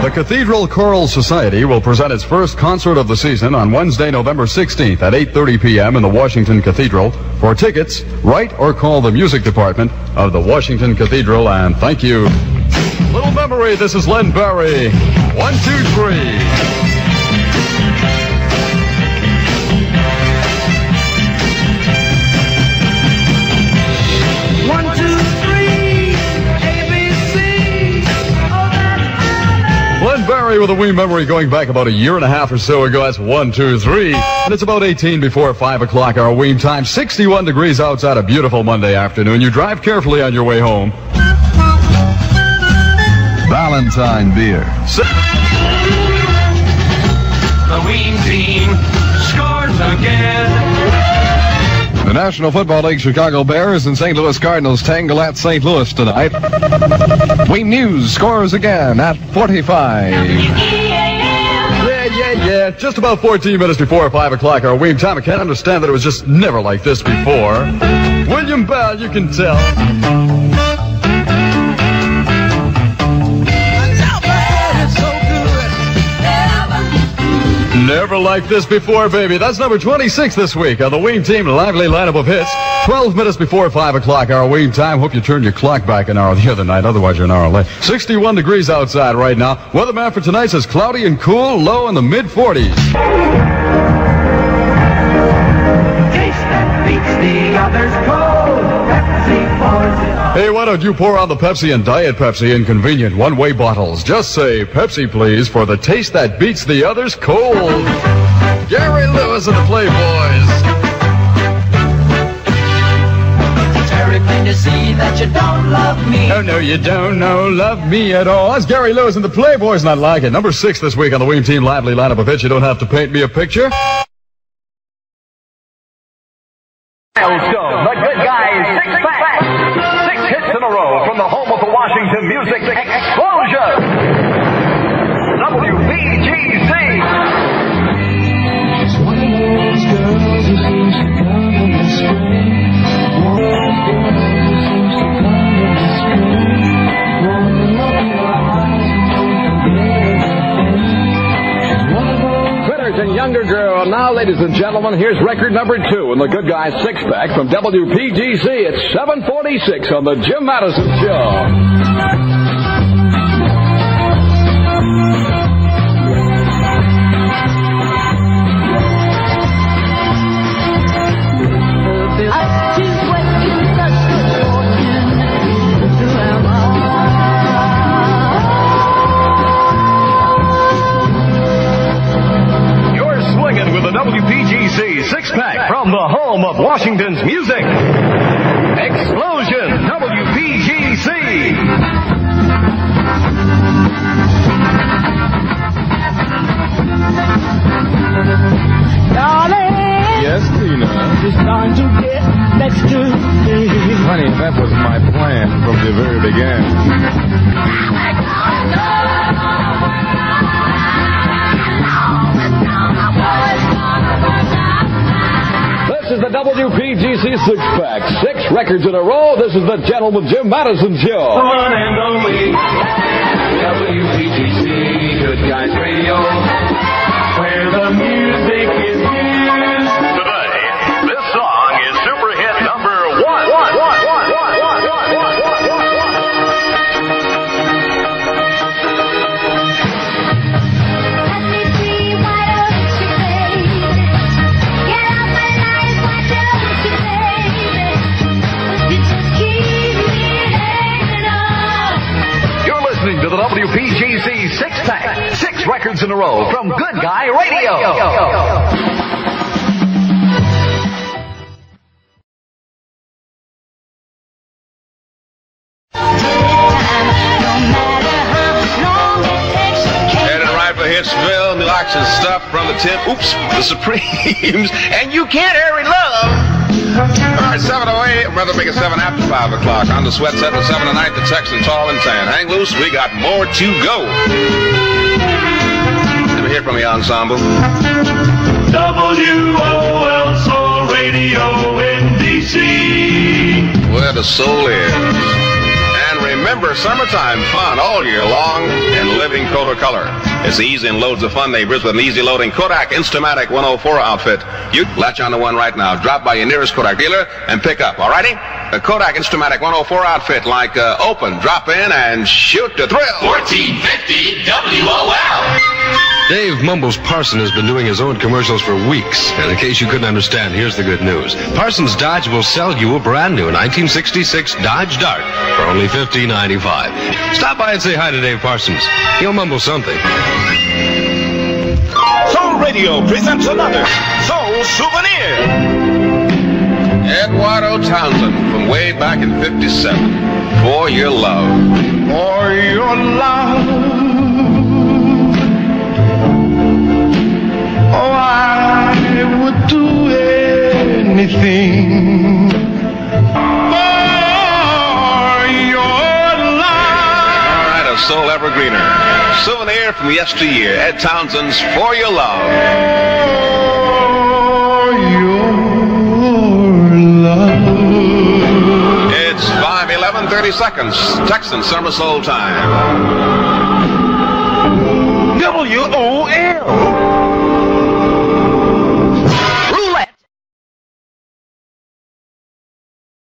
The Cathedral Choral Society will present its first concert of the season on Wednesday, November 16th at 8:30 p.m. in the Washington Cathedral. For tickets, write or call the music department of the Washington Cathedral, and thank you. Little memory, this is Len Barry. 1, 2, 3. Barry with a wee memory going back about a year and a half or so ago. That's 1, 2, 3. And it's about 18 before 5 o'clock our Weem time. 61 degrees outside, a beautiful Monday afternoon. You drive carefully on your way home. Valentine beer. The Weem team scores again. The National Football League Chicago Bears and St. Louis Cardinals tangle at St. Louis tonight. Weem News scores again at 45. Yeah. Just about 14 minutes before 5 o'clock our Weem time. I can't understand that it was just never like this before. William Bell, you can tell. Never like this before, baby. That's number 26 this week on the Weem team. Lively lineup of hits. 12 minutes before 5 o'clock our Weem time. Hope you turned your clock back an hour the other night. Otherwise, you're an hour late. 61 degrees outside right now. Weatherman for tonight says cloudy and cool, low in the mid-40s. Taste that beats the others cold. Pepsi pours it on. Hey, why don't you pour on the Pepsi and Diet Pepsi in convenient one-way bottles? Just say Pepsi, please, for the taste that beats the others cold. Gary Lewis and the Playboys. It's very plain to see that you don't love me. Oh, no, you don't love me at all. That's Gary Lewis and the Playboys, and I like it. Number 6 this week on the Weem team lively lineup of hits. You don't have to paint me a picture. Milestone, the good guys, 6-pack. 6 hits in a row from the home of the Washington music explosion. WPGC. She's one of those girls who seems to come in the spring. One of those girls who seems to come in the spring. One to look in her eyes and don't forget everything. She's one of those Critters and Younger Girl. Now, ladies and gentlemen, here's record number 2 in the Good Guys 6-pack from WPGC. It's 7:46 on the Jim Madison Show. WPGC 6-pack from the home of Washington's music. Explosion, WPGC. darling. Yes, Tina. It's time to get next to me. Honey, that was my plan from the very beginning. This is the WPGC 6-pack. 6 records in a row. This is the Gentleman Jim Madison Show. The one and only WPGC, Good Guys Radio, where the music is used. Today, this song is super hit number 1. To the WPGC 6-pack. 6 records in a row from Good Guy Radio. Headed right for Hitsville, and likes his stuff from the 10. Oops, the Supremes, and you can't hurry love. All right, 7:08. Brother, make it 7 after 5 o'clock. On the sweat set with 7 tonight. The Texans tall and tan. Hang loose. We got more to go. Let me hear from you, ensemble. WOL Soul Radio in DC. Where the soul is. And Remember summertime fun all year long in living color. It's easy and loads of fun, neighbors, with an easy loading Kodak Instamatic 104 outfit. You latch on to one right now. Drop by your nearest Kodak dealer and pick up, all righty? The Kodak Instamatic 104 outfit, like open, drop in, and shoot to thrill. 1450 WOL. Dave Mumbles Parson has been doing his own commercials for weeks. And in case you couldn't understand, here's the good news. Parsons Dodge will sell you a brand new 1966 Dodge Dart for only $15.95. Stop by and say hi to Dave Parsons. He'll mumble something. Soul Radio presents another Soul Souvenir. Eduardo Townsend from way back in 57. For Your Love. For your love. Oh, I would do anything for your love. All right, a soul evergreener. Souvenir from yesteryear. Ed Townsend's For Your Love. For your love. It's 5:11:30 seconds. Texan Summer Soul time. WOL.